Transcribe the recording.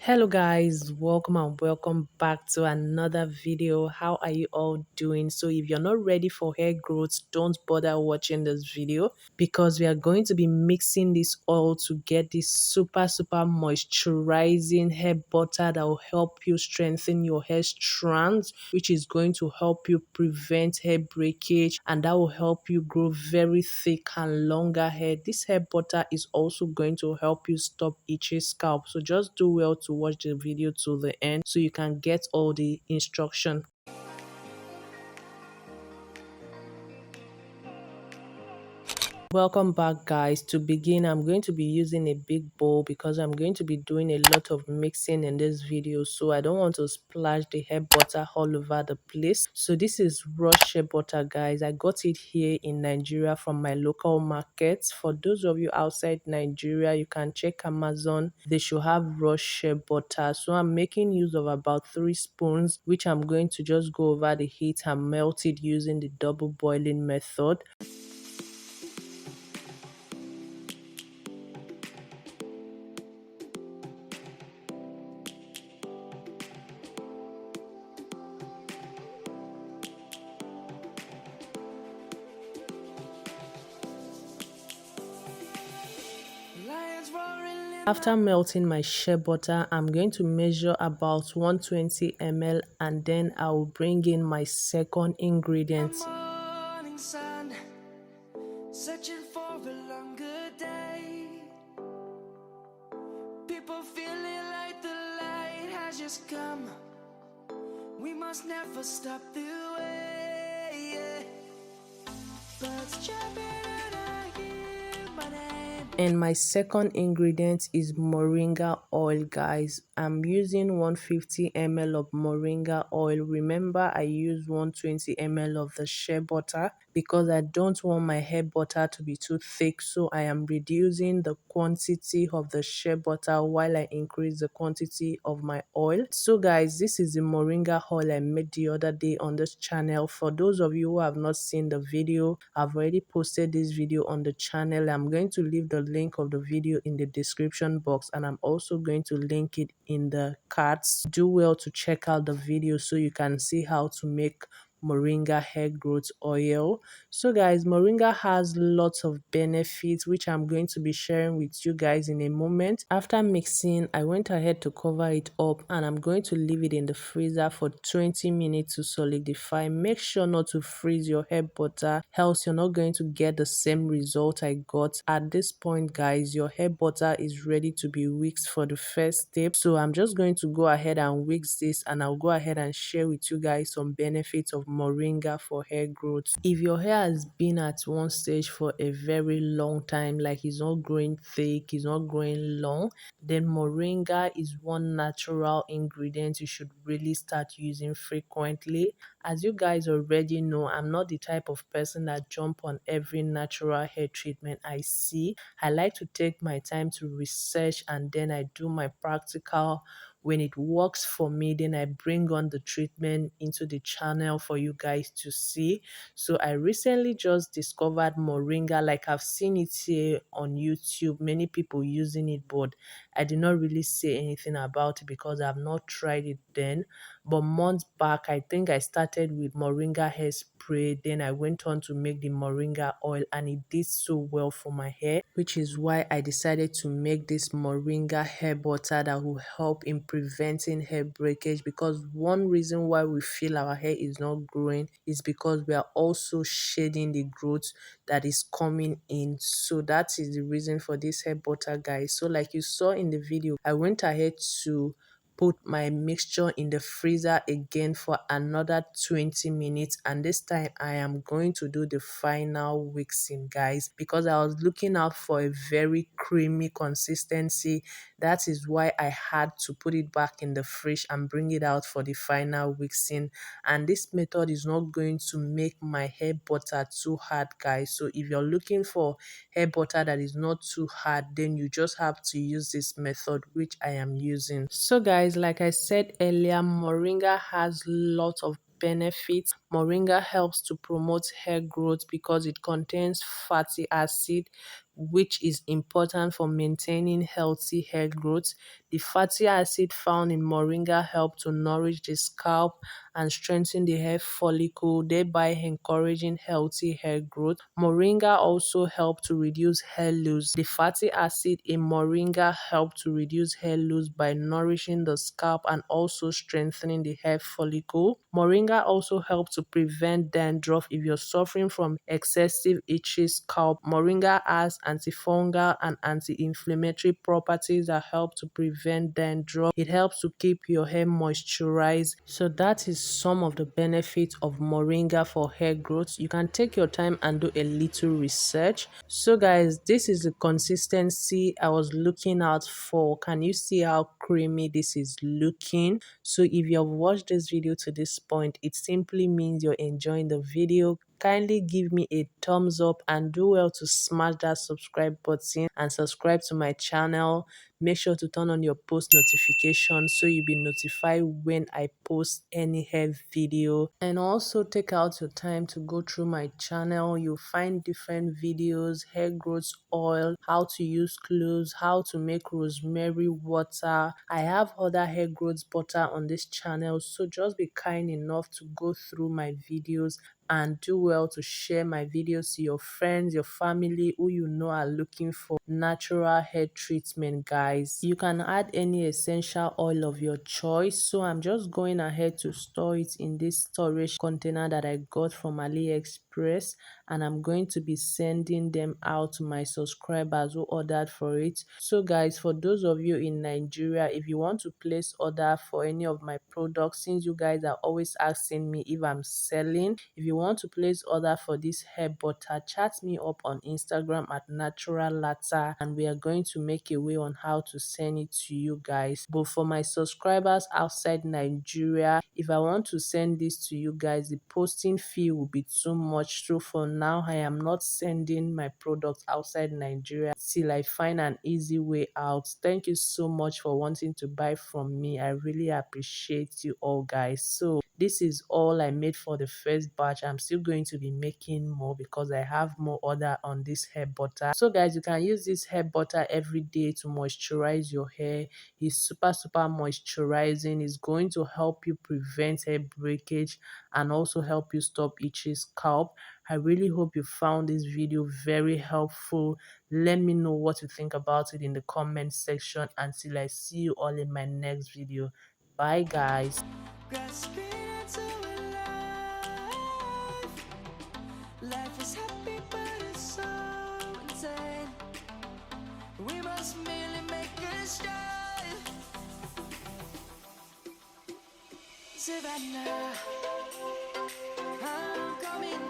Hello guys, welcome and welcome back to another video. How are you all doing? So if you're not ready for hair growth, don't bother watching this video because we are going to be mixing this oil to get this super moisturizing hair butter that will help you strengthen your hair strands, which is going to help you prevent hair breakage, and that will help you grow very thick and longer hair. This hair butter is also going to help you stop itchy scalp, so just do well to watch the video to the end so you can get all the instruction. Welcome back guys. To begin, I'm going to be using a big bowl because I'm going to be doing a lot of mixing in this video, so I don't want to splash the hair butter all over the place. So this is raw shea butter guys. I got it here in Nigeria from my local markets. For those of you outside Nigeria, you can check Amazon. They should have raw shea butter. So I'm making use of about 3 spoons, which I'm going to just go over the heat and melt it using the double boiling method. After melting my shea butter, I'm going to measure about 120 ml and then I will bring in my second ingredient. Searching for a longer day. People feeling like the light has just come. We must never stop the way. Birds jumping and I hear my name. And my second ingredient is Moringa Oil guys. I'm using 150 ml of Moringa Oil. Remember, I use 120 ml of the shea butter because I don't want my hair butter to be too thick, so I am reducing the quantity of the shea butter while I increase the quantity of my oil. So guys, this is the Moringa oil I made the other day on this channel. For those of you who have not seen the video, I've already posted this video on the channel. I'm going to leave the link of the video in the description box, and I'm also going to link it in the cards. Do well to check out the video so you can see how to make Moringa hair growth oil. So guys, Moringa has lots of benefits which I'm going to be sharing with you guys in a moment. After mixing, I went ahead to cover it up and I'm going to leave it in the freezer for 20 minutes to solidify. Make sure not to freeze your hair butter, else you're not going to get the same result I got. At this point guys, your hair butter is ready to be whisked for the first step. So I'm just going to go ahead and whisk this, and I'll go ahead and share with you guys some benefits of Moringa for hair growth. If your hair has been at one stage for a very long time, like it's not growing thick, it's not growing long, then Moringa is one natural ingredient you should really start using frequently. As you guys already know, I'm not the type of person that jump on every natural hair treatment I see. I like to take my time to research and then I do my practical. When it works for me, then I bring on the treatment into the channel for you guys to see. So I recently just discovered Moringa. Like, I've seen it here on YouTube, many people using it, but I did not really say anything about it because I've not tried it then. But months back, I think I started with Moringa hair spray, then I went on to make the Moringa oil, and it did so well for my hair, which is why I decided to make this Moringa hair butter that will help in preventing hair breakage. Because one reason why we feel our hair is not growing is because we are also shedding the growth that is coming in. So that is the reason for this hair butter guys. So like you saw in the video, I went ahead to put my mixture in the freezer again for another 20 minutes, and this time I am going to do the final mixing guys, because I was looking out for a very creamy consistency. That is why I had to put it back in the fridge and bring it out for the final mixing. And this method is not going to make my hair butter too hard guys. So if you're looking for hair butter that is not too hard, then you just have to use this method, which I am using. So guys, like I said earlier, Moringa has lots of benefits. Moringa helps to promote hair growth because it contains fatty acid, which is important for maintaining healthy hair growth. The fatty acid found in moringa help to nourish the scalp and strengthen the hair follicle, thereby encouraging healthy hair growth. Moringa also help to reduce hair loss. The fatty acid in moringa help to reduce hair loss by nourishing the scalp and also strengthening the hair follicle. Moringa also helps to prevent dandruff. If you're suffering from excessive itchy scalp, moringa has antifungal and anti-inflammatory properties that help to prevent dandruff. It helps to keep your hair moisturized. So that is some of the benefits of moringa for hair growth. You can take your time and do a little research. So guys, this is the consistency I was looking out for. Can you see how creamy this is looking? So if you have watched this video to this point, it simply means you're enjoying the video. Kindly give me a thumbs up and do well to smash that subscribe button and subscribe to my channel. Make sure to turn on your post notifications so you'll be notified when I post any hair video. And also take out your time to go through my channel. You'll find different videos, hair growth oil, how to use cloves, how to make rosemary water. I have other hair growth butter on this channel, so just be kind enough to go through my videos and do well to share my videos to your friends, your family who you know are looking for natural hair treatment. Guys, you can add any essential oil of your choice, so I'm just going ahead to store it in this storage container that I got from AliExpress, and I'm going to be sending them out to my subscribers who ordered for it. So guys, for those of you in Nigeria, if you want to place order for any of my products, since you guys are always asking me if I'm selling, if you want to place order for this hair butter, chat me up on Instagram at natural latte and we are going to make a way on how to send it to you guys. But for my subscribers outside Nigeria, if I want to send this to you guys, the posting fee will be too much. So for now, I am not sending my products outside Nigeria till I find an easy way out. Thank you so much for wanting to buy from me. I really appreciate you all, guys. So this is all I made for the first batch. I'm still going to be making more because I have more order on this hair butter. So guys, you can use this hair butter every day to moisturize your hair. It's super moisturizing. It's going to help you prevent hair breakage and also help you stop itchy scalp. I really hope you found this video very helpful. Let me know what you think about it in the comment section. Until I see you all in my next video. Bye guys. Grasping into life. Life is happy, but it's so insane. We must merely make a start. Savannah, I'm coming